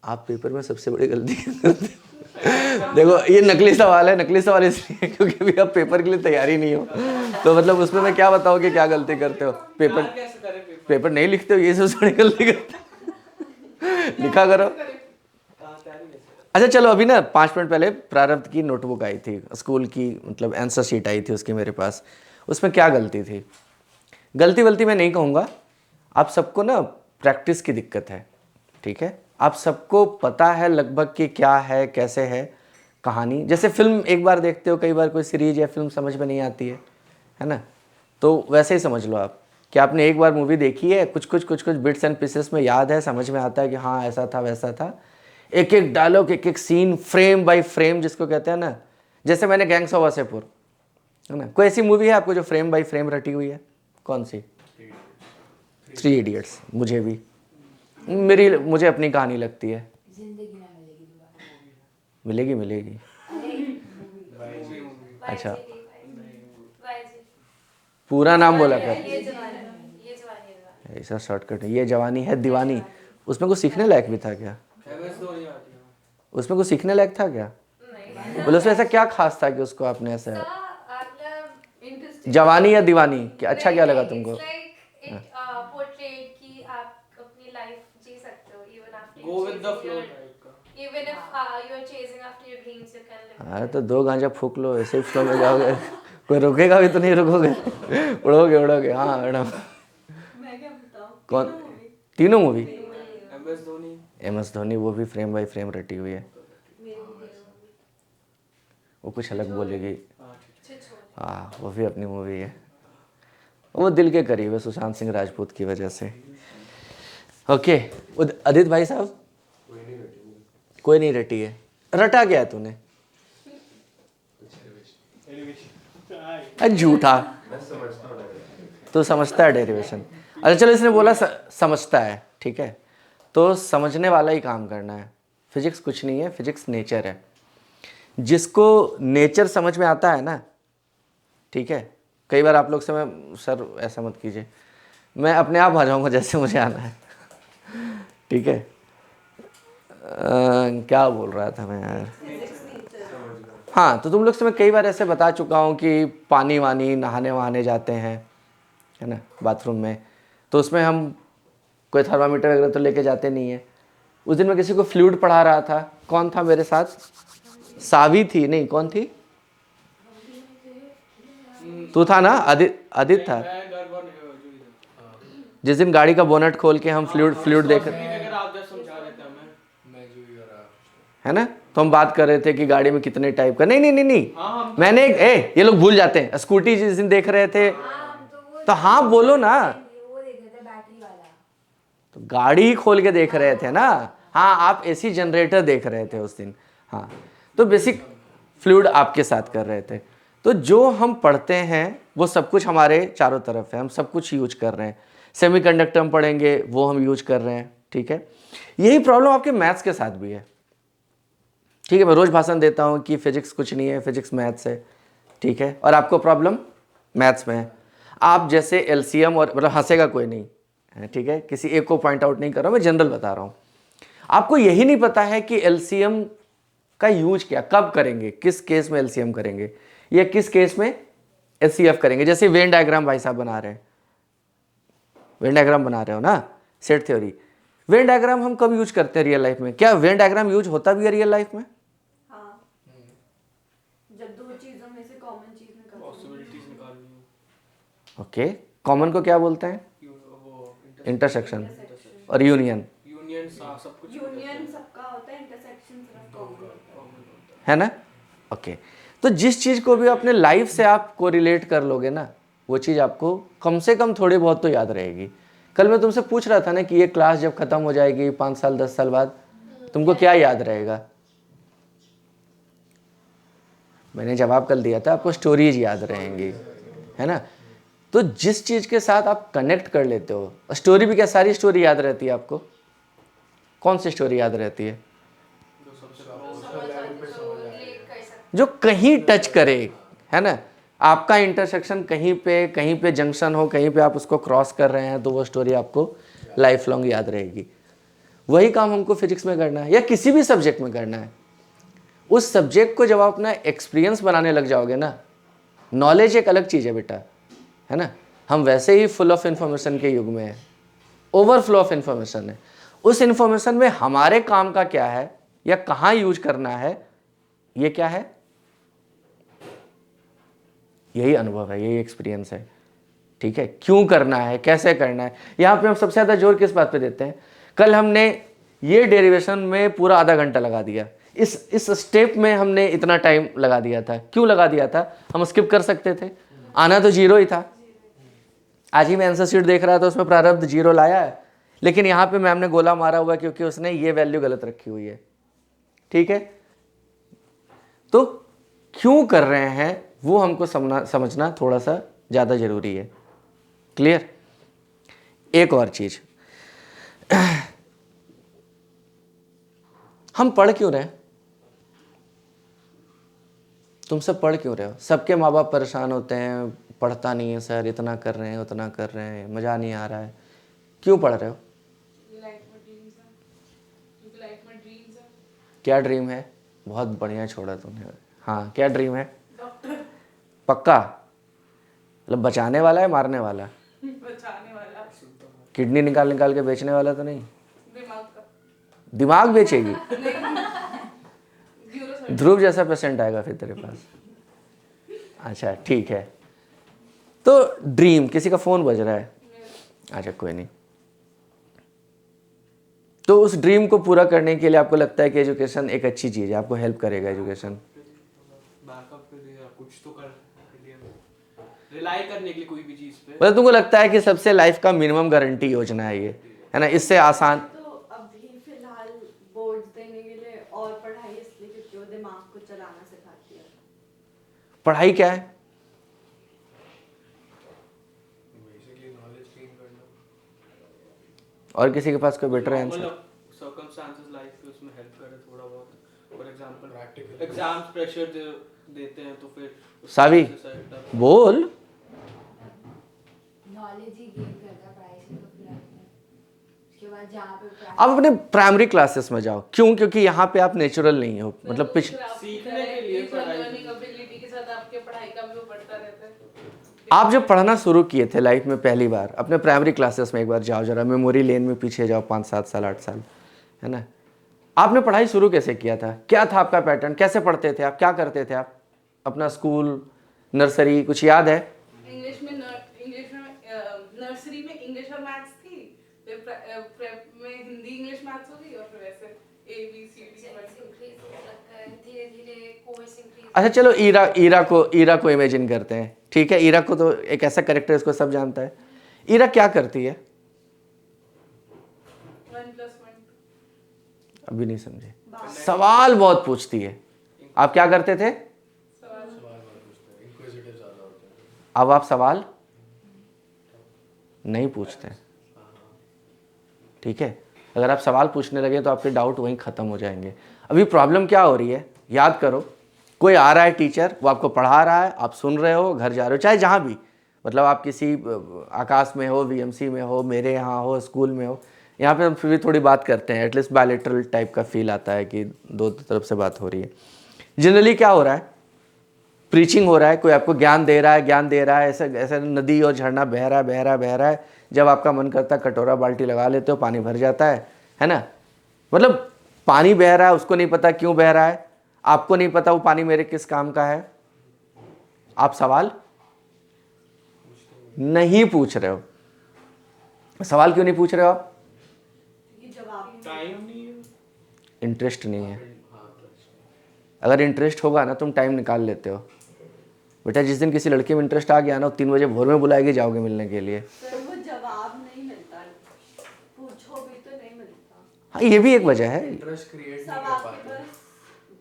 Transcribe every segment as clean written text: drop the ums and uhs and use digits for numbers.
आप पेपर में सबसे बड़ी गलती क्या करते हो? देखो ये नकली सवाल है, नकली सवाल इसलिए क्योंकि अभी आप पेपर के लिए तैयारी नहीं हो, तो मतलब उसमें मैं क्या बताऊँ कि क्या गलती करते हो? पेपर नहीं लिखते हो, ये सबसे बड़ी गलती करते हो। लिखा करो। अच्छा चलो, अभी ना 5 मिनट पहले प्रारब्ध की नोटबुक आई थी स्कूल की, मतलब आंसर शीट आई थी उसकी मेरे पास। उसमें क्या गलती थी? गलती वलती मैं नहीं कहूँगा, आप सबको ना प्रैक्टिस की दिक्कत है, ठीक है? आप सबको पता है लगभग कि क्या है कैसे है कहानी। जैसे फिल्म एक बार देखते हो, कई बार कोई सीरीज या फिल्म समझ में नहीं आती है ना? तो वैसे ही समझ लो आप कि आपने एक बार मूवी देखी है, कुछ कुछ बिट्स एंड पीसेस में याद है, समझ में आता है कि हाँ ऐसा था वैसा था। एक एक डायलॉग, एक एक सीन, फ्रेम बाय फ्रेम जिसको कहते हैं ना। जैसे मैंने गैंग्स ऑफ वासेपुर, है ना, कोई ऐसी मूवी है आपको जो फ्रेम बाय फ्रेम रटी हुई है? कौन सी? 3 इडियट्स। मुझे भी, मुझे अपनी कहानी लगती है। मिलेगी मिलेगी। अच्छा, पूरा नाम बोला कर। ऐसा शॉर्टकट है, ये जवानी है दीवानी। उसमें कुछ सीखने लायक भी था क्या? उसमें कुछ सीखने लायक था क्या? बोले उसमें ऐसा क्या खास था कि उसको आपने ऐसा जवानी या दीवानी क्या अच्छा क्या लगा तुमको? अरे तो 2 गांजा फूक लो, ऐसे ही फ्लो में जाओगे। कोई रोकेगा भी तो नहीं, रुकोगे। उड़ोगे उड़ोगे। हाँ मैडम। कौन? तीनों मूवी? MS धोनी, वो भी फ्रेम बाय फ्रेम रटी हुई है। वो कुछ अलग बोलेगी। हाँ वो भी अपनी मूवी है, वो दिल के करीब है सुशांत सिंह राजपूत की वजह से। ओके आदित्य भाई साहब, कोई नहीं रटी है। रटा क्या है तूने? झूठा। तो समझता है डेरिवेशन। अच्छा चलो, इसने बोला समझता है, ठीक है, तो समझने वाला ही काम करना है। फिजिक्स कुछ नहीं है, फिजिक्स नेचर है। जिसको नेचर समझ में आता है ना, ठीक है, कई बार आप लोग से मैं, सर ऐसा मत कीजिए, मैं अपने आप आ जाऊंगा जैसे मुझे आना है, ठीक है। क्या बोल रहा था मैं यार? हाँ, तो तुम लोग से मैं कई बार ऐसे बता चुका हूँ कि पानी वानी नहाने वहाने जाते हैं, है ना, बाथरूम में, तो उसमें हम कोई थर्मामीटर वगैरह तो लेके जाते नहीं है। उस दिन मैं किसी को फ्लूइड पढ़ा रहा था, कौन था मेरे साथ? सावी थी? नहीं, कौन थी? तू था ना? आदित्य था। जिस दिन गाड़ी का बोनट खोल के हम फ्लूइड देख, है ना, तो हम बात कर रहे थे कि गाड़ी में कितने टाइप का, नहीं नहीं नहीं नहीं, मैंने ये लोग भूल जाते हैं, स्कूटी जिस दिन देख रहे थे, तो हाँ बोलो ना, तो गाड़ी ही खोल के देख रहे थे ना। हाँ आप एसी जनरेटर देख रहे थे उस दिन। हाँ तो बेसिक फ्लूइड आपके साथ कर रहे थे। तो जो हम पढ़ते हैं वो सब कुछ हमारे चारों तरफ है, हम सब कुछ यूज कर रहे हैं। सेमीकंडक्टर हम पढ़ेंगे, वो हम यूज कर रहे हैं, ठीक है। यही प्रॉब्लम आपके मैथ्स के साथ भी है, ठीक है। मैं रोज भाषण देता हूँ कि फिजिक्स कुछ नहीं है, फिजिक्स मैथ्स है, ठीक है, और आपको प्रॉब्लम मैथ्स में है। आप जैसे एलसीएम और, मतलब हंसेगा कोई नहीं है, ठीक है, किसी एक को पॉइंट आउट नहीं कर रहा हूँ, मैं जनरल बता रहा हूँ। आपको यही नहीं पता है कि एलसीएम का यूज क्या, कब करेंगे, किस केस में एलसीएम करेंगे, या किस केस में एचसीएफ करेंगे। जैसे वेन डायग्राम भाई साहब बना रहे हैं, वेन डायग्राम बना रहे हो ना, सेट थ्योरी। वेन डायग्राम हम कब यूज करते हैं रियल लाइफ में? क्या वेन डायग्राम यूज होता भी है रियल लाइफ में? जब दो चीजों में से कॉमन चीज निकालनी हो। ओके, कॉमन को क्या बोलते हैं? इंटरसेक्शन और यूनियन। यूनियन सबका होता है, इंटरसेक्शन सिर्फ कॉमन है ना। ओके, तो जिस चीज को भी अपने लाइफ से आप कोरिलेट कर लोगे ना, वो चीज आपको कम से कम थोड़ी बहुत तो याद रहेगी। कल मैं तुमसे पूछ रहा था ना कि ये क्लास जब खत्म हो जाएगी 5 साल 10 साल बाद, तुमको क्या याद रहेगा? मैंने जवाब कल दिया था, आपको स्टोरीज याद रहेंगी, है ना। तो जिस चीज के साथ आप कनेक्ट कर लेते हो, स्टोरी भी क्या सारी स्टोरी याद रहती है आपको? कौन सी स्टोरी याद रहती है? जो कहीं टच करे, है ना, आपका इंटरसेक्शन कहीं पे जंक्शन हो, कहीं पे आप उसको क्रॉस कर रहे हैं, तो वो स्टोरी आपको लाइफ लॉन्ग याद रहेगी। वही काम हमको फिजिक्स में करना है या किसी भी सब्जेक्ट में करना है। उस सब्जेक्ट को जब आप अपना एक्सपीरियंस बनाने लग जाओगे ना, नॉलेज एक अलग चीज़ है बेटा, है ना। हम वैसे ही फुल ऑफ इंफॉर्मेशन के युग में है, ओवरफ्लो ऑफ इंफॉर्मेशन है। उस इंफॉर्मेशन में हमारे काम का क्या है या कहाँ यूज करना है, ये क्या है, यही अनुभव है, यही एक्सपीरियंस है। ठीक है, क्यों करना है, कैसे करना है। यहाँ पे हम सबसे ज़्यादा जोर किस बात पे देते हैं? कल हमने ये डेरिवेशन में पूरा आधा घंटा लगा दिया, इस स्टेप में हमने इतना टाइम लगा दिया था। क्यों लगा दिया था? हम स्किप कर सकते थे, आना तो जीरो ही था। आज ही मैं आंसर शीट देख रहा था, उसमें प्रारब्ध जीरो लाया है, लेकिन यहाँ पे मैम ने गोला मारा हुआ क्योंकि उसने ये वैल्यू गलत रखी हुई है। ठीक है, तो क्यों कर रहे हैं वो हमको समझना थोड़ा सा ज़्यादा ज़रूरी है। क्लियर? एक और चीज़, हम पढ़ क्यों रहे हैं? तुम सब पढ़ क्यों रहे हो? सबके माँ बाप परेशान होते हैं, पढ़ता नहीं है सर, इतना कर रहे हैं उतना कर रहे हैं, मज़ा नहीं आ रहा है। क्यों पढ़ रहे हो? क्या ड्रीम है? बहुत बढ़िया छोड़ा तुमने। हाँ, क्या ड्रीम है? पक्का? मतलब बचाने वाला है, मारने वाला? बचाने वाला। किडनी निकाल निकाल के बेचने वाला तो नहीं? दिमाग का। दिमाग बेचेगी? ध्रुव जैसा पेशेंट आएगा फिर तेरे पास। अच्छा ठीक है, तो ड्रीम, किसी का फ़ोन बज रहा है, अच्छा कोई नहीं। तो उस ड्रीम को पूरा करने के लिए आपको लगता है कि एजुकेशन एक अच्छी चीज़ है, आपको हेल्प करेगा एजुकेशन? बैकअप के लिए कुछ तो कर लिए रिलाई करने के लिए कोई भी चीज़ पे। मतलब तुमको लगता है कि सबसे लाइफ का मिनिमम गारंटी योजना है ये, है ना? इससे आसान। तो अभी फिलहाल बोर्ड देने के लिए और पढ़ाई इसलिए क्योंकि वो दिमाग को चलाना सिखाती है। पढ़ाई क्या है? बेसिकली नॉलेज गेन करना। और किसी के पास कोई बेटर आंसर? सर्कमस्टेंसेस लाइफ के उसमें हेल्प करे थोड़ा बहुत। For example practical exams pressure देते हैं तो फिर सावी बोल। नॉलेज ही गेन करता पढ़ाई से, तो फिर उसके बाद जहाँ पे आप अपने प्राइमरी क्लासेस में जाओ। क्यों? क्योंकि यहाँ पे आप नेचुरल नहीं हो, मतलब सीखने के लिए लर्निंग एबिलिटी के साथ आपके पढ़ाई का भी बढ़ता रहता है। आप जब पढ़ना शुरू किए थे लाइफ में पहली बार, अपने प्राइमरी क्लासेस में एक बार जाओ, जरा मेमोरी लेन में पीछे जाओ, 5-7 साल 8 साल, है ना। आपने पढ़ाई शुरू कैसे किया था? क्या था आपका पैटर्न? कैसे पढ़ते थे आप? क्या करते थे आप? अपना स्कूल, नर्सरी कुछ याद है? इंग्लिश में नर्सरी में इंग्लिश और मैथ्स थी, फिर प्रेप में हिंदी इंग्लिश मैथ्स होगी और फिर वैसे ABCD धीरे धीरे कोर्स इंक्रीज। अच्छा चलो ईरा को इमेजिन करते हैं। ठीक है, ईरा को तो एक ऐसा कैरेक्टर इसको सब जानता है। ईरा क्या करती है? 1+1 अभी नहीं समझे। सवाल बहुत पूछती है। आप क्या करते थे? अब आप सवाल नहीं पूछते। ठीक है, अगर आप सवाल पूछने लगे तो आपके डाउट वहीं ख़त्म हो जाएंगे। अभी प्रॉब्लम क्या हो रही है, याद करो। कोई आ रहा है टीचर, वो आपको पढ़ा रहा है, आप सुन रहे हो, घर जा रहे हो, चाहे जहाँ भी, मतलब आप किसी आकाश में हो, VMC में हो, मेरे यहाँ हो, स्कूल में हो, यहाँ पे हम फिर भी थोड़ी बात करते हैं, एटलीस्ट बायलैटरल टाइप का फील आता है कि दो तरफ से बात हो रही है। जनरली क्या हो रहा है? प्रीचिंग हो रहा है, कोई आपको ज्ञान दे रहा है, ऐसे नदी और झरना बह रहा है। जब आपका मन करता है कटोरा बाल्टी लगा लेते हो, पानी भर जाता है ना। मतलब पानी बह रहा है, उसको नहीं पता क्यों बह रहा है, आपको नहीं पता वो पानी मेरे किस काम का है। आप सवाल नहीं पूछ रहे हो। सवाल क्यों नहीं पूछ रहे हो आप? टाइम नहीं है, इंटरेस्ट नहीं है। अगर इंटरेस्ट होगा ना, तुम टाइम निकाल लेते हो। बेटा जिस दिन किसी लड़की में इंटरेस्ट आ गया ना, 3 बजे भोर में बुलाएगी, जाओगे मिलने के लिए। सर वो जवाब नहीं मिलता, पूछो भी तो नहीं मिलता। हाँ, ये भी एक वजह है। इंटरेस्ट क्रिएट सब नहीं कर आपके पाते। पास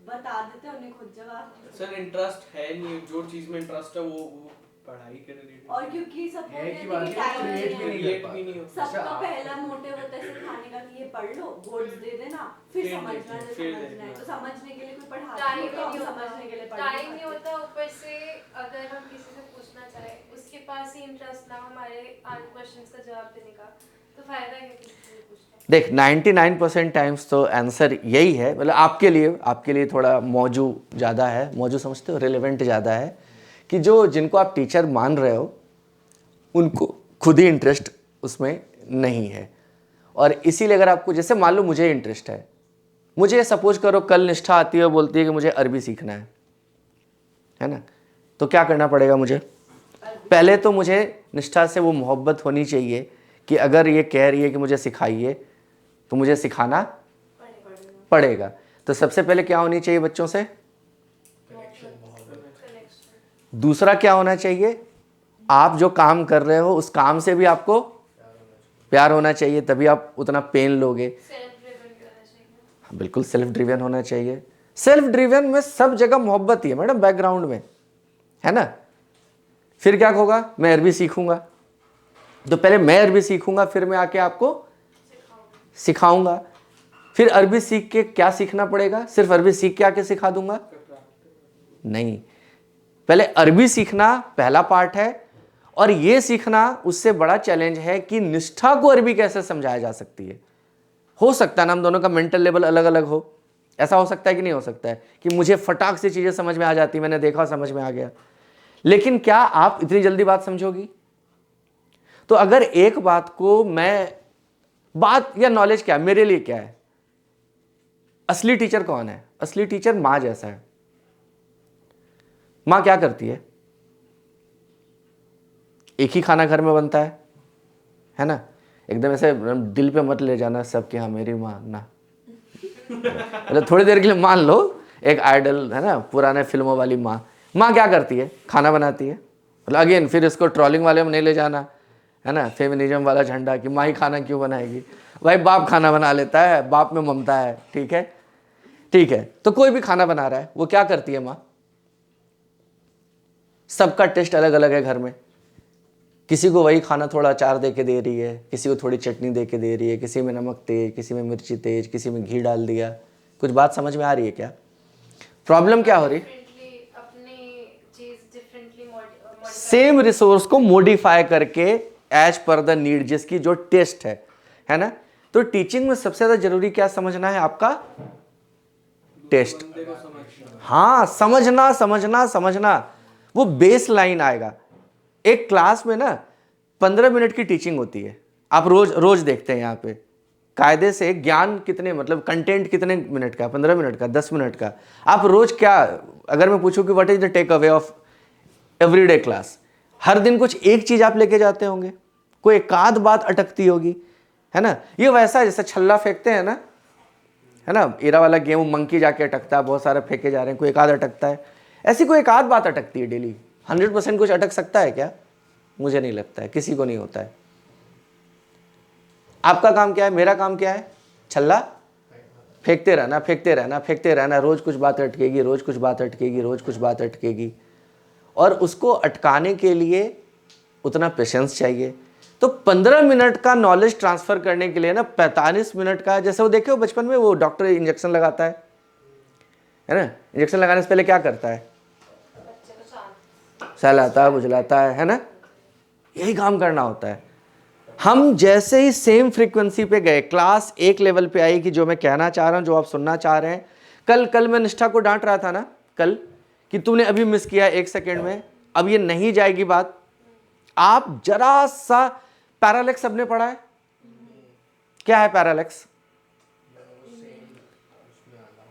बता देते उन्हें खुद जवाब। सर इंटरेस्ट है नहीं, जो चीज में इंटरेस्ट है वो पढ़ाई के रिलेटेड और क्योंकि सब है की बात क्रिएट भी नहीं होता। सबका पहला मोटिव होता है सिखाने का कि ये पढ़ लो, बोर्ड्स दे देना, फिर समझना है। तो समझने के लिए कोई पढ़ाता है तो हम समझने के लिए टाइम नहीं होता। ऊपर से अगर हम किसी से पूछना चाहे, उसके पास ही इंटरेस्ट ना हमारे क्वेश्चंस का जवाब देने का, तो फायदा क्या किसी से पूछने का? देख 99% टाइम्स तो आंसर यही है, मतलब आपके लिए थोड़ा मौजू ज़्यादा है, मौजू समझते हो, रिलेवेंट ज़्यादा है कि जो जिनको आप टीचर मान रहे हो उनको खुद ही इंटरेस्ट उसमें नहीं है। और इसीलिए अगर आपको, जैसे मान लो मुझे इंटरेस्ट है, मुझे सपोज करो कल निष्ठा आती है और बोलती है कि मुझे अरबी सीखना है ना, तो क्या करना पड़ेगा मुझे? पहले तो मुझे निष्ठा से वो मोहब्बत होनी चाहिए कि अगर ये कह रही है कि मुझे सिखाइए तो मुझे सिखाना पड़ेगा। तो सबसे पहले क्या होनी चाहिए बच्चों से? दूसरा क्या होना चाहिए? आप जो काम कर रहे हो उस काम से भी आपको प्यार होना चाहिए, तभी आप उतना पेन लोगे। सेल्फ ड्रिवन करना चाहिए। बिल्कुल सेल्फ ड्रिवन होना चाहिए। सेल्फ ड्रिवन में सब जगह मोहब्बत ही है मैडम, बैकग्राउंड में, है ना। फिर क्या होगा? मैं अरबी सीखूंगा, तो पहले मैं अरबी सीखूंगा, फिर मैं आके आपको सिखाऊंगा। फिर अरबी सीख के क्या सीखना पड़ेगा? सिर्फ अरबी सीख के आके सिखा दूंगा? नहीं, पहले अरबी सीखना पहला पार्ट है, और ये सीखना उससे बड़ा चैलेंज है कि निष्ठा को अरबी कैसे समझाया जा सकती है। हो सकता है ना हम दोनों का मेंटल लेवल अलग अलग हो, ऐसा हो सकता है कि नहीं हो सकता है कि मुझे फटाक से चीज़ें समझ में आ जाती, मैंने देखा समझ में आ गया, लेकिन क्या आप इतनी जल्दी बात समझोगी? तो अगर एक बात को मैं, बात या नॉलेज क्या है मेरे लिए, क्या है असली टीचर कौन है? असली टीचर माँ जैसा है। माँ क्या करती है? एक ही खाना घर में बनता है ना। एकदम ऐसे दिल पे मत ले जाना सब कि हाँ मेरी माँ ना, मतलब थोड़ी देर के लिए मान लो एक आइडल है ना, पुराने फिल्मों वाली माँ। माँ क्या करती है? खाना बनाती है। मतलब अगेन फिर इसको ट्रोलिंग वाले में नहीं ले जाना, है ना, फेमिनिज्म वाला झंडा कि माँ ही खाना क्यों बनाएगी। भाई बाप खाना बना लेता है, बाप में ममता है, ठीक है ठीक है। तो कोई भी खाना बना रहा है, वो क्या करती है माँ? सबका टेस्ट अलग अलग है घर में, किसी को वही खाना थोड़ा अचार दे के दे रही है, किसी को थोड़ी चटनी दे के दे रही है, किसी में नमक तेज, किसी में मिर्ची तेज, किसी में घी डाल दिया। कुछ बात समझ में आ रही है क्या? प्रॉब्लम क्या हो रही? सेम रिसोर्स को मॉडिफाई करके एज पर द नीड, जिसकी जो टेस्ट है ना। तो टीचिंग में सबसे ज्यादा जरूरी क्या समझना है? आपका टेस्ट। हाँ, समझना समझना समझना, वो बेस लाइन आएगा। एक क्लास में ना 15 मिनट की टीचिंग होती है, आप रोज रोज देखते हैं यहाँ पे कायदे से। ज्ञान कितने, मतलब कंटेंट कितने मिनट का? 15 मिनट का, 10 मिनट का। आप रोज क्या, अगर मैं पूछूं कि what is the takeaway of everyday class, हर दिन कुछ एक चीज आप लेके जाते होंगे, कोई एक आध बात अटकती होगी, है ना। ये वैसा है जैसे छल्ला फेंकते हैं ना, है ना, एरा वाला गेम, मंकी जाके अटकता है, बहुत सारे फेंके जा रहे हैं, कोई एक आध अटकता है। ऐसी कोई एक आध बात अटकती है डेली। 100% कुछ अटक सकता है क्या? मुझे नहीं लगता है, किसी को नहीं होता है। आपका काम क्या है, मेरा काम क्या है? छल्ला फेंकते रहना, फेंकते रहना, फेंकते रहना। रोज कुछ बात अटकेगी, रोज कुछ बात अटकेगी, रोज कुछ बात अटकेगी। और उसको अटकाने के लिए उतना पेशेंस चाहिए। तो 15 मिनट का नॉलेज ट्रांसफर करने के लिए ना 45 मिनट का, जैसे वो देखे हो बचपन में वो डॉक्टर इंजेक्शन लगाता है ना। इंजेक्शन लगाने से पहले क्या करता है? सहलाता है, बुझलाता है ना। यही काम करना होता है। हम जैसे ही सेम फ्रीक्वेंसी पे गए, क्लास एक लेवल पे आई कि जो मैं कहना चाह रहा हूं, जो आप सुनना चाह रहे हैं। कल मैं निष्ठा को डांट रहा था ना कल, कि तूने अभी मिस किया 1 सेकेंड में, अब ये नहीं जाएगी बात। आप जरा सा पैरालेक्स सबने पढ़ा है? क्या है पैरालेक्स?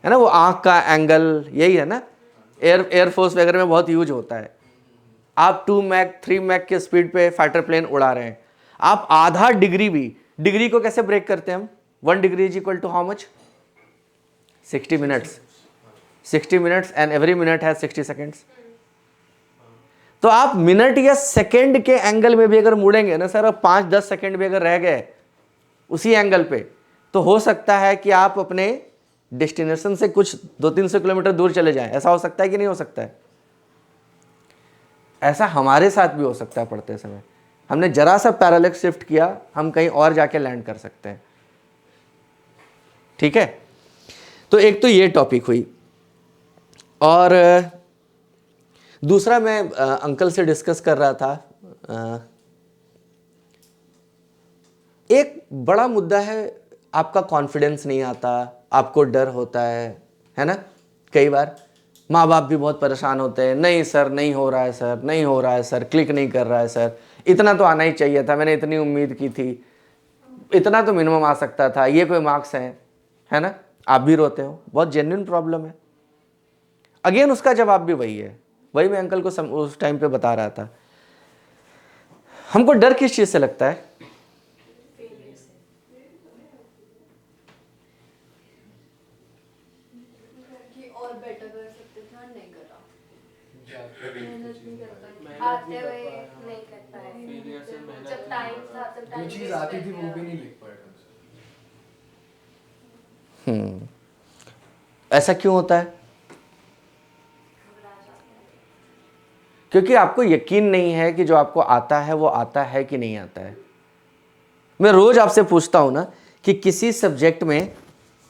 है ना, वो आंख का एंगल, यही है ना। एयरफोर्स वगैरह में बहुत यूज होता है। आप 2 मैक 3 मैक के स्पीड पे फाइटर प्लेन उड़ा रहे हैं, आप आधा डिग्री भी, डिग्री को कैसे ब्रेक करते हैं हम? 1 degree is equal to how much? 60 minutes. 60 minutes and every minute has 60 seconds. तो आप मिनट या सेकेंड के एंगल में भी अगर मुड़ेंगे ना सर, 5-10 सेकेंड भी अगर रह गए उसी एंगल पे, तो हो सकता है कि आप अपने डेस्टिनेशन से कुछ 200-300 किलोमीटर दूर चले जाएं। ऐसा हो सकता है कि नहीं हो सकता है? ऐसा हमारे साथ भी हो सकता है। पढ़ते समय हमने जरा सा पैरालेक्स शिफ्ट किया, हम कहीं और जाके लैंड कर सकते हैं। ठीक है, तो एक तो ये टॉपिक हुई। और दूसरा मैं अंकल से डिस्कस कर रहा था, एक बड़ा मुद्दा है, आपका कॉन्फिडेंस नहीं आता, आपको डर होता है ना। कई बार माँ बाप भी बहुत परेशान होते हैं, नहीं सर नहीं हो रहा है सर, नहीं हो रहा है सर, क्लिक नहीं कर रहा है सर, इतना तो आना ही चाहिए था, मैंने इतनी उम्मीद की थी, इतना तो मिनिमम आ सकता था, ये कोई मार्क्स हैं, है ना। आप भी रोते हो, बहुत जेन्युइन प्रॉब्लम है। अगेन उसका जवाब भी वही है, वही मैं अंकल को उस टाइम पे बता रहा था। हमको डर किस चीज़ से लगता है? कि और बेटर कर सकते थे और नहीं करा, मेहनत नहीं कर पाए, आते हुए नहीं कर पाए, फेलियर से मेहनत जब टाइम था तब जो टाइम चीज आती थी वो भी नहीं लिख पाए ढंग से। ऐसा क्यों होता है? क्योंकि आपको यकीन नहीं है कि जो आपको आता है वो आता है कि नहीं आता है। मैं रोज आपसे पूछता हूं ना कि किसी सब्जेक्ट में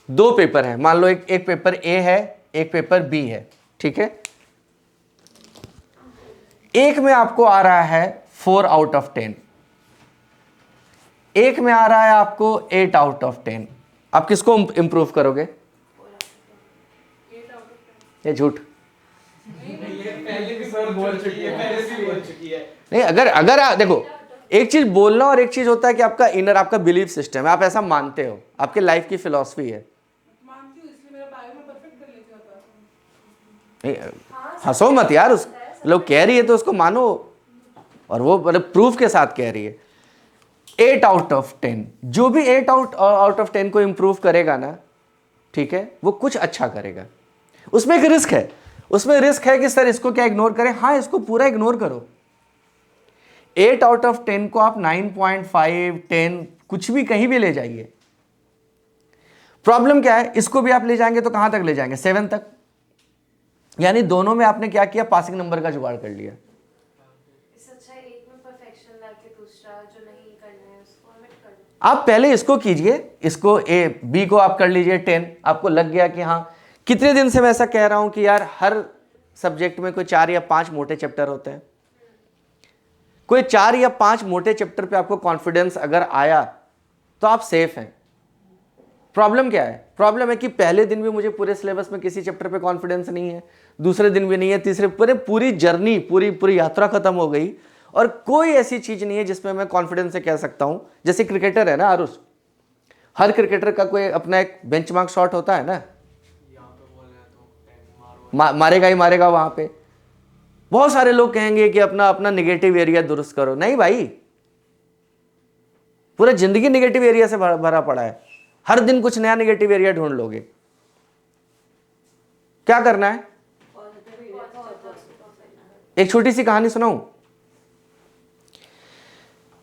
2 पेपर हैं, मान लो एक पेपर ए है, एक पेपर बी है, ठीक है। एक में आपको आ रहा है 4 आउट ऑफ 10, एक में आ रहा है आपको 8 आउट ऑफ 10। आप किसको इंप्रूव करोगे? ये झूठ पहले भी सर बोल चुकी है, पहले भी बोल चुकी है। नहीं। अगर देखो, एक चीज बोलना और एक चीज होता है कि आपका इनर, आपका बिलीफ सिस्टम है, आप ऐसा मानते हो, आपके लाइफ की फिलॉसफी है। मानती हूँ, इसलिए मेरा बायो में परफेक्ट कर लेती हूँ आता है। नहीं, हंसो मत यार, उस लोग कह रही है तो उसको मानो, और वो मतलब प्रूफ के साथ कह रही है। 8 आउट ऑफ 10, जो भी 8 आउट ऑफ 10 को इंप्रूव करेगा ना, ठीक है, वो कुछ अच्छा करेगा। उसमें एक रिस्क है, उसमें रिस्क है कि सर इसको क्या इग्नोर करें? हाँ, इसको पूरा इग्नोर करो। 8 आउट ऑफ 10 को आप 9.5, 10 कुछ भी कहीं भी ले जाइए। प्रॉब्लम क्या है, इसको भी आप ले जाएंगे तो कहां तक ले जाएंगे? 7 तक। यानी दोनों में आपने क्या किया? पासिंग नंबर का जुगाड़ कर लिया। इससे अच्छा एक में परफेक्शन लाके दूसरा जो नहीं करना है उसको ओमिट कर दो। आप पहले इसको कीजिए, इसको ए बी को आप कर लीजिए 10, आपको लग गया कि हाँ। कितने दिन से मैं ऐसा कह रहा हूं कि यार हर सब्जेक्ट में कोई 4 या 5 मोटे चैप्टर होते हैं। कोई 4 या 5 मोटे चैप्टर पे आपको कॉन्फिडेंस अगर आया तो आप सेफ हैं। प्रॉब्लम क्या है? प्रॉब्लम है कि पहले दिन भी मुझे पूरे सिलेबस में किसी चैप्टर पे कॉन्फिडेंस नहीं है, दूसरे दिन भी नहीं है, तीसरे पूरी जर्नी, पूरी यात्रा खत्म हो गई और कोई ऐसी चीज नहीं है जिसमें मैं कॉन्फिडेंस से कह सकता हूं। जैसे क्रिकेटर है ना आरुष, हर क्रिकेटर का कोई अपना एक बेंचमार्क शॉट होता है ना, मारेगा ही मारेगा वहां पे। बहुत सारे लोग कहेंगे कि अपना अपना निगेटिव एरिया दुरुस्त करो। नहीं भाई, पूरा जिंदगी निगेटिव एरिया से भरा पड़ा है, हर दिन कुछ नया निगेटिव एरिया ढूंढ लोगे। क्या करना है? एक छोटी सी कहानी सुनाऊं।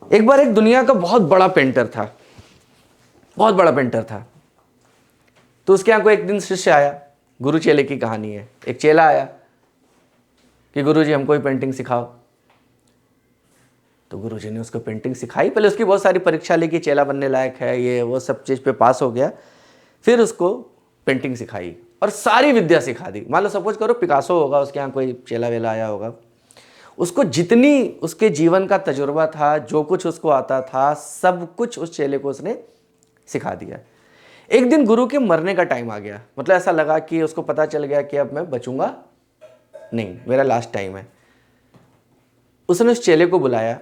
एक बार एक दुनिया का बहुत बड़ा पेंटर था, बहुत बड़ा पेंटर था। तो उसके यहां कोई एक दिन शिष्य आया, गुरु चेले की कहानी है। एक चेला आया कि गुरुजी हमको ही पेंटिंग सिखाओ। तो गुरुजी ने उसको पेंटिंग सिखाई। पहले उसकी बहुत सारी परीक्षा ली कि चेला बनने लायक है, ये वो सब चीज़ पे पास हो गया। फिर उसको पेंटिंग सिखाई और सारी विद्या सिखा दी। मान लो सपोज करो पिकासो होगा, उसके यहाँ कोई चेला वेला आया होगा, उसको जितनी उसके जीवन का तजुर्बा था, जो कुछ उसको आता था, सब कुछ उस चेले को उसने सिखा दिया। एक दिन गुरु के मरने का टाइम आ गया, मतलब ऐसा लगा कि उसको पता चल गया कि अब मैं बचूंगा नहीं, मेरा लास्ट टाइम है। उसने उस चेले को बुलाया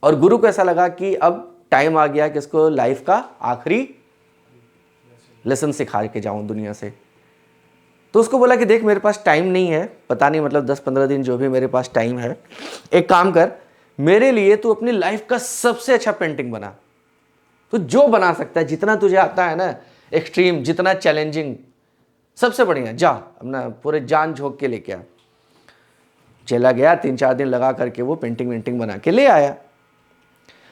और गुरु को ऐसा लगा कि अब टाइम आ गया कि इसको लाइफ का आखिरी लेसन सिखा के जाऊं दुनिया से। तो उसको बोला कि देख मेरे पास टाइम नहीं है, पता नहीं मतलब 10-15 दिन जो भी मेरे पास टाइम है, एक काम कर, मेरे लिए तू अपनी लाइफ का सबसे अच्छा पेंटिंग बना। तो जो बना सकता है, जितना तुझे आता है ना, एक्सट्रीम, जितना चैलेंजिंग, सबसे बढ़िया, जा अपना पूरे जान झोंक के लेके आ। चला गया, 3-4 दिन लगा करके वो पेंटिंग वेंटिंग बना के ले आया।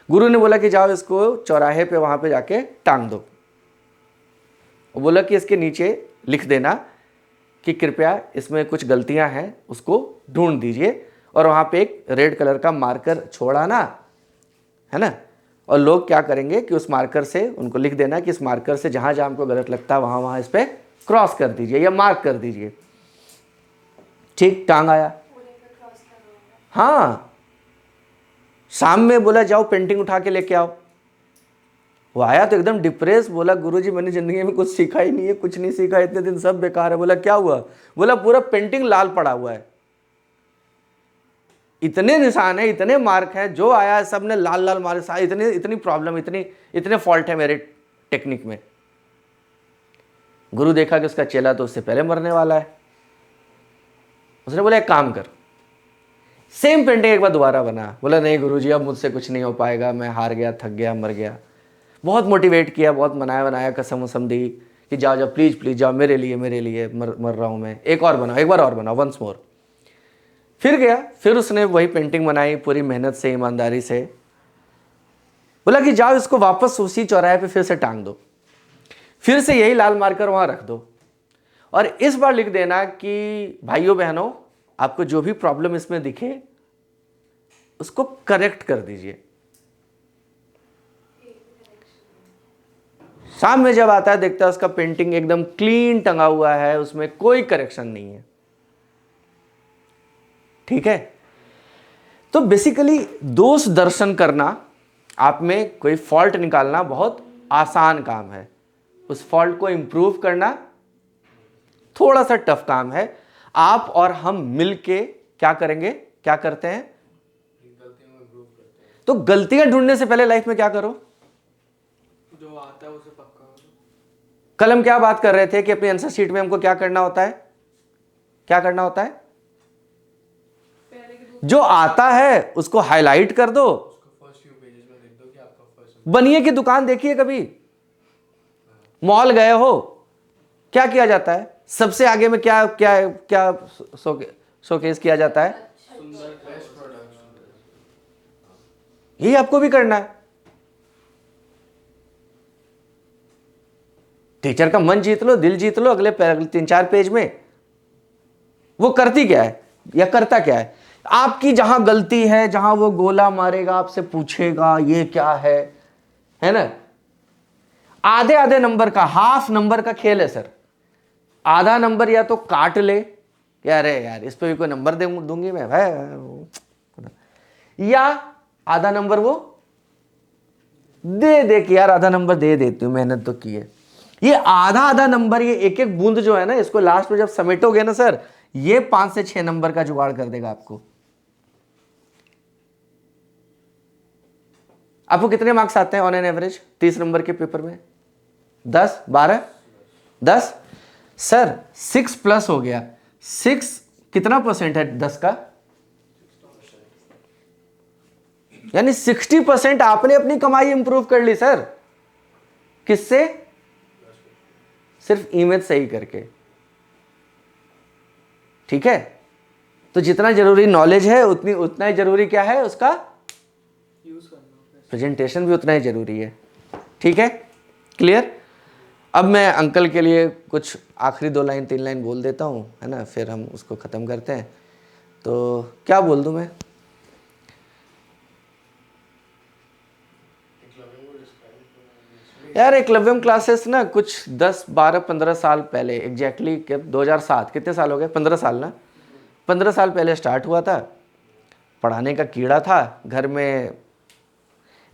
गुरु ने बोला कि जाओ इसको चौराहे पे वहां पे जाके टांग दो। वो बोला कि इसके नीचे लिख देना कि कृपया इसमें कुछ गलतियां हैं, उसको ढूंढ दीजिए, और वहां पे एक रेड कलर का मार्कर छोड़ा ना, है ना, और लोग क्या करेंगे कि उस मार्कर से उनको लिख देना कि इस मार्कर से जहां जहां हमको गलत लगता है वहां वहां इस पे क्रॉस कर दीजिए या मार्क कर दीजिए। ठीक, टांग आया। हाँ, शाम में बोला जाओ पेंटिंग उठा के लेके आओ। वो आया तो एकदम डिप्रेस, बोला गुरुजी मैंने ज़िंदगी में कुछ सीखा ही नहीं है, कुछ नहीं सीखा, इतने दिन सब बेकार है। बोला क्या हुआ? बोला पूरा पेंटिंग लाल पड़ा हुआ है, इतने निशान है, इतने मार्क हैं, जो आया है सब ने लाल लाल मारे, इतनी प्रॉब्लम, इतने फॉल्ट है मेरे टेक्निक में। गुरु देखा कि उसका चेला तो उससे पहले मरने वाला है। उसने बोला एक काम कर, सेम पेंटिंग एक बार दोबारा बना। बोला नहीं गुरुजी अब मुझसे कुछ नहीं हो पाएगा, मैं हार गया, थक गया, मर गया। बहुत मोटिवेट किया, बहुत मनाया बनाया, कसम वसम दी कि जाओ जाओ प्लीज प्लीज जाओ, मेरे लिए मर रहा हूँ मैं, एक बार और बनाओ, वंस मोर। फिर गया, फिर उसने वही पेंटिंग बनाई पूरी मेहनत से, ईमानदारी से। बोला कि जाओ इसको वापस उसी चौराहे पे फिर से टांग दो, फिर से यही लाल मार्कर वहां रख दो, और इस बार लिख देना कि भाइयों बहनों आपको जो भी प्रॉब्लम इसमें दिखे उसको करेक्ट कर दीजिए। शाम में जब आता है देखता है उसका पेंटिंग एकदम क्लीन टंगा हुआ है, उसमें कोई करेक्शन नहीं है। ठीक है, तो बेसिकली दोष दर्शन करना, आप में कोई फॉल्ट निकालना बहुत आसान काम है, उस फॉल्ट को इंप्रूव करना थोड़ा सा टफ काम है। आप और हम मिलके क्या करेंगे, क्या करते हैं? तो गलतियां ढूंढने से पहले लाइफ में क्या करो? जो आता है उसे पक्का करो। कल हम क्या बात कर रहे थे कि अपनी आंसर शीट में हमको क्या करना होता है? क्या करना होता है? जो आता है उसको हाईलाइट कर दो। फर्स्ट फ्यू पेजेस में लिख दो कि आपका फर्स्ट। बनिए की दुकान देखिए, कभी मॉल गए हो, क्या किया जाता है? सबसे आगे में क्या क्या क्या शोकेस किया जाता है? यही आपको भी करना है। टीचर का मन जीत लो, दिल जीत लो अगले 3-4 पेज में। वो करती क्या है या करता क्या है? आपकी जहां गलती है, जहां वो गोला मारेगा, आपसे पूछेगा ये क्या है ना? आधे आधे नंबर का, हाफ नंबर का खेल है सर। आधा नंबर या तो काट ले कि अरे यार इस पे भी कोई नंबर दूंगी मैं भाई, या आधा नंबर वो दे कि यार आधा नंबर दे देती हूं, मेहनत तो की है। ये आधा आधा नंबर, ये एक एक बूंद जो है ना, इसको लास्ट में जब समेटोगे ना सर, ये 5 से 6 नंबर का जुगाड़ कर देगा आपको। आपको कितने मार्क्स आते हैं ऑन एन एवरेज 30 नंबर के पेपर में? 10, 12, 10 सर 6 प्लस हो गया। 6 कितना परसेंट है 10 का? यानी 60% आपने अपनी कमाई इंप्रूव कर ली सर। किससे? सिर्फ इमेज सही करके। ठीक है, तो जितना जरूरी नॉलेज है उतना ही जरूरी क्या है उसका यूज करना, प्रेजेंटेशन भी उतना ही जरूरी है। ठीक है, क्लियर? अब मैं अंकल के लिए कुछ आखिरी 2 लाइन 3 लाइन बोल देता हूँ, है ना, फिर हम उसको ख़त्म करते हैं। तो क्या बोल दूँ मैं? यार एकलव्यम क्लासेस ना कुछ 10, 12, 15 साल पहले, एग्जैक्टली 2007, कितने साल हो गए? 15 साल ना, 15 साल पहले स्टार्ट हुआ था। पढ़ाने का कीड़ा था घर में,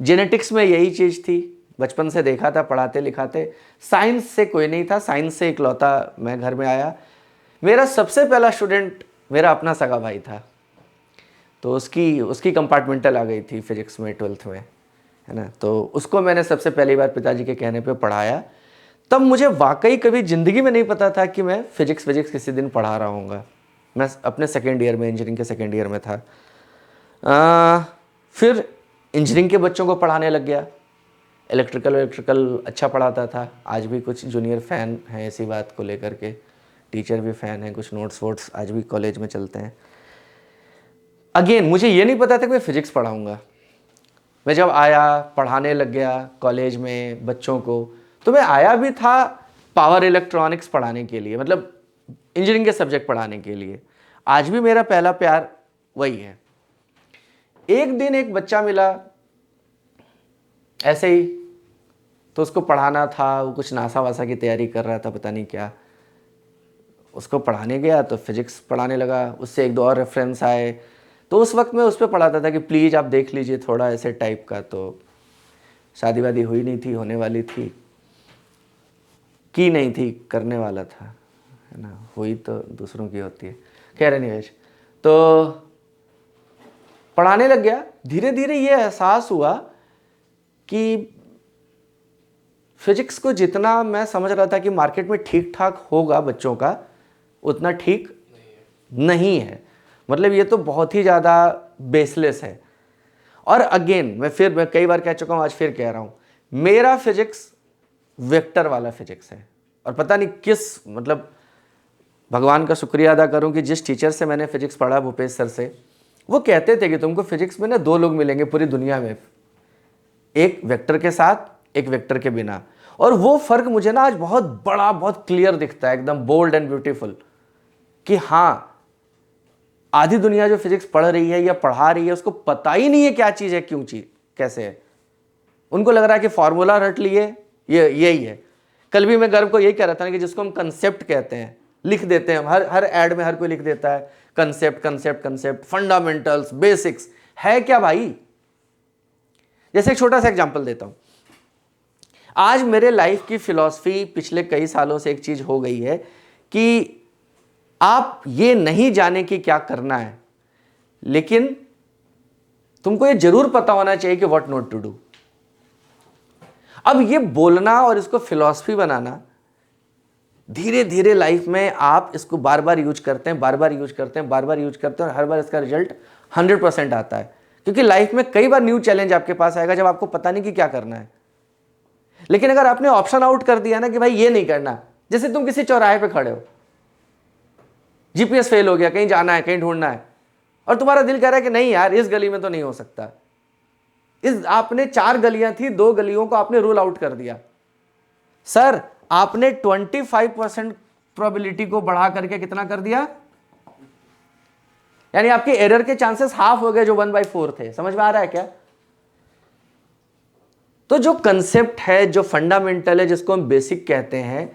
जेनेटिक्स में यही चीज़ थी, बचपन से देखा था पढ़ाते लिखाते। साइंस से कोई नहीं था, साइंस से इकलौता मैं घर में आया। मेरा सबसे पहला स्टूडेंट मेरा अपना सगा भाई था, तो उसकी कंपार्टमेंटल आ गई थी फिजिक्स में 12th में, है ना। तो उसको मैंने सबसे पहली बार पिताजी के कहने पे पढ़ाया। तब मुझे वाकई कभी ज़िंदगी में नहीं पता था कि मैं फिजिक्स किसी दिन पढ़ा रहा हूँगा। मैं अपने सेकेंड ईयर में, इंजीनियरिंग के सेकेंड ईयर में था। फिर इंजीनियरिंग के बच्चों को पढ़ाने लग गया। इलेक्ट्रिकल अच्छा पढ़ाता था। आज भी कुछ जूनियर फ़ैन हैं इसी बात को लेकर के, टीचर भी फ़ैन हैं, कुछ नोट्स वोट्स आज भी कॉलेज में चलते हैं। अगेन मुझे ये नहीं पता था कि मैं फ़िज़िक्स पढ़ाऊँगा। मैं जब आया, पढ़ाने लग गया कॉलेज में बच्चों को, तो मैं आया भी था पावर इलेक्ट्रॉनिक्स पढ़ाने के लिए, मतलब इंजीनियरिंग के सब्जेक्ट पढ़ाने के लिए। आज भी मेरा पहला प्यार वही है। एक दिन एक बच्चा मिला ऐसे ही, तो उसको पढ़ाना था, वो कुछ नासा वासा की तैयारी कर रहा था, पता नहीं क्या। उसको पढ़ाने गया तो फिजिक्स पढ़ाने लगा, उससे 1-2 और रेफरेंस आए, तो उस वक्त मैं उस पर पढ़ाता था कि प्लीज़ आप देख लीजिए थोड़ा ऐसे टाइप का। तो शादी वादी हुई नहीं थी, होने वाली थी, की नहीं थी, करने वाला था, है ना। हुई तो दूसरों की होती है। खैर एनीवेज, तो पढ़ाने लग गया। धीरे धीरे ये एहसास हुआ कि फिजिक्स को जितना मैं समझ रहा था कि मार्केट में ठीक ठाक होगा बच्चों का, उतना ठीक नहीं है। मतलब ये तो बहुत ही ज़्यादा बेसलेस है। और अगेन मैं कई बार कह चुका हूँ, आज फिर कह रहा हूँ, मेरा फिजिक्स वेक्टर वाला फिजिक्स है। और पता नहीं किस, मतलब भगवान का शुक्रिया अदा करूँ कि जिस टीचर से मैंने फिजिक्स पढ़ा, भूपेश सर से, वो कहते थे कि तुमको फिजिक्स में ना 2 लोग मिलेंगे पूरी दुनिया में, एक वेक्टर के साथ, एक वेक्टर के बिना। और वो फर्क मुझे ना आज बहुत बड़ा, बहुत क्लियर दिखता है, एकदम बोल्ड एंड ब्यूटीफुल, कि हाँ, आधी दुनिया जो फिजिक्स पढ़ रही है या पढ़ा रही है उसको पता ही नहीं है क्या चीज़ है, क्यों चीज कैसे है। उनको लग रहा है कि फॉर्मूला रट लिए, ये यही है। कल भी मैं गर्व को यही कह रहा था ना कि जिसको हम कंसेप्ट कहते हैं, लिख देते हैं, हर एड में हर कोई लिख देता है concept concept concept, fundamentals, basics. है क्या भाई? जैसे एक छोटा सा एग्जांपल देता हूं। आज मेरे लाइफ की फिलॉसफी पिछले कई सालों से एक चीज हो गई है कि आप ये नहीं जाने कि क्या करना है, लेकिन तुमको ये जरूर पता होना चाहिए कि व्हाट नॉट टू डू। अब ये बोलना और इसको फिलॉसफी बनाना, धीरे धीरे लाइफ में आप इसको बार बार यूज करते हैं, बार बार यूज करते हैं, बार बार यूज करते हैं, और हर बार इसका रिजल्ट 100% आता है। क्योंकि लाइफ में कई बार न्यू चैलेंज आपके पास आएगा जब आपको पता नहीं कि क्या करना है। लेकिन अगर आपने ऑप्शन आउट कर दिया ना कि भाई ये नहीं करना, जैसे तुम किसी चौराहे पे खड़े हो, जीपीएस फेल हो गया, कहीं जाना है, कहीं ढूंढना है, और तुम्हारा दिल कह रहा है कि नहीं यार, इस गली में तो नहीं हो सकता। आपने 4 गलियां थी, 2 गलियों को आपने रूल आउट कर दिया। सर, आपने 25% प्रोबेबिलिटी को बढ़ा करके कितना कर दिया? यानी आपके एरर के चांसेस हाफ हो गए जो 1/4 थे। समझ में आ रहा है क्या? तो जो कंसेप्ट है, जो फंडामेंटल है, जिसको हम बेसिक कहते हैं,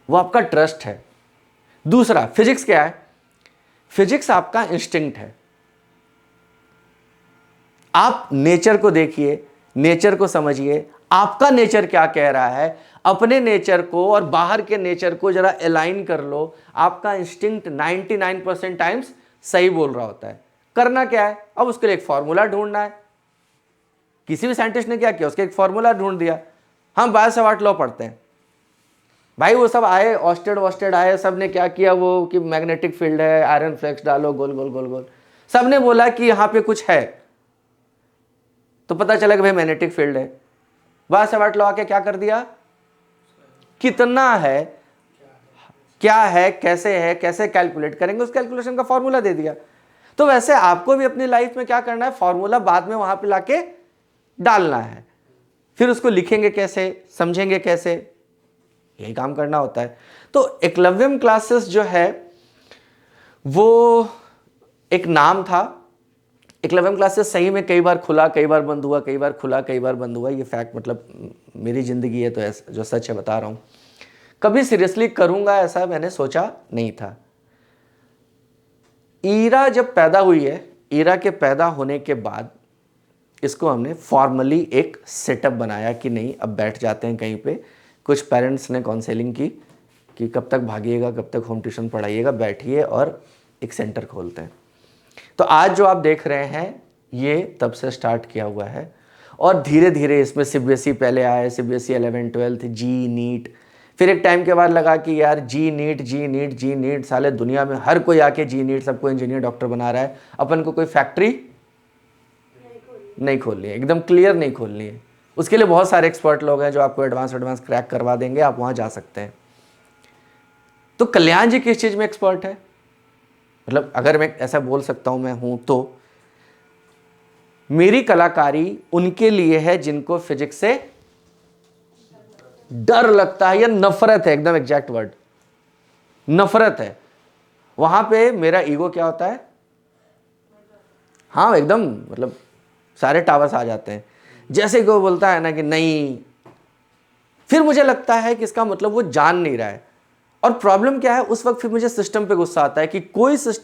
वो आपका ट्रस्ट है। दूसरा, फिजिक्स क्या है? फिजिक्स आपका इंस्टिंक्ट है। आप नेचर को देखिए, नेचर को समझिए, आपका नेचर क्या कह रहा है, अपने नेचर को और बाहर के नेचर को जरा अलाइन कर लो। आपका इंस्टिंक्ट 99% टाइम्स सही बोल रहा होता है। करना क्या है? अब उसके लिए एक फॉर्मूला ढूंढना है। किसी भी साइंटिस्ट ने क्या किया, उसके एक फॉर्मूला ढूंढ दिया। हम बायो-सावर्ट लॉ पढ़ते हैं भाई, वो सब आए, ऑस्टेड आए, सब ने क्या किया, वो कि मैग्नेटिक फील्ड है, आयरन फ्लेक्स डालो, गोल गोल गोल गोल, सब ने बोला कि यहां पे कुछ है, तो पता चला कि भाई मैग्नेटिक फील्ड है। बायो-सावर्ट लॉ आके क्या कर दिया, कितना है, क्या है, कैसे कैलकुलेट करेंगे, उस कैलकुलेशन का फॉर्मूला दे दिया। तो वैसे आपको भी अपनी लाइफ में क्या करना है, फॉर्मूला बाद में वहां पे लाके डालना है, फिर उसको लिखेंगे कैसे, समझेंगे कैसे, यही काम करना होता है। तो एकलव्यम क्लासेस जो है वो एक नाम था। एकलव्यम क्लासेस सही में कई बार खुला, कई बार बंद हुआ, कई बार खुला, कई बार बंद हुआ। ये फैक्ट, मतलब मेरी जिंदगी है तो ऐसा जो सच है बता रहा हूं। कभी सीरियसली करूंगा ऐसा मैंने सोचा नहीं था। ईरा जब पैदा हुई है, ईरा के पैदा होने के बाद इसको हमने फॉर्मली एक सेटअप बनाया कि नहीं, अब बैठ जाते हैं कहीं पे। कुछ पेरेंट्स ने काउंसलिंग की कि कब तक भागिएगा, कब तक होम ट्यूशन पढ़ाइएगा, बैठिए और एक सेंटर खोलते हैं। तो आज जो आप देख रहे हैं ये तब से स्टार्ट किया हुआ है, और धीरे धीरे इसमें सीबीएसई पहले आए, सीबीएसई 11, 12, जी नीट, फिर एक टाइम के बाद लगा कि यार जी नीट, साले दुनिया में हर कोई आके जी नीट, सबको इंजीनियर डॉक्टर बना रहा है, अपन को कोई फैक्ट्री नहीं खोलनी है, एकदम क्लियर नहीं खोलनी है। उसके लिए बहुत सारे एक्सपर्ट लोग हैं जो आपको एडवांस क्रैक करवा देंगे, आप वहां जा सकते हैं। तो कल्याण जी किस चीज में एक्सपर्ट है, मतलब अगर मैं ऐसा बोल सकता हूं मैं हूं, तो मेरी कलाकारी उनके लिए है जिनको फिजिक्स से डर लगता है या नफरत है, एकदम एग्जैक्ट वर्ड नफरत है। वहां पे मेरा ईगो क्या होता है, हाँ एकदम, मतलब सारे टावर्स आ जाते हैं। जैसे कि वो बोलता है ना कि नहीं, फिर मुझे लगता है कि इसका मतलब वो जान नहीं रहा है। और प्रॉब्लम क्या है, उस वक्त फिर मुझे सिस्टम पे गुस्सा आता है कि कोई सिस्टम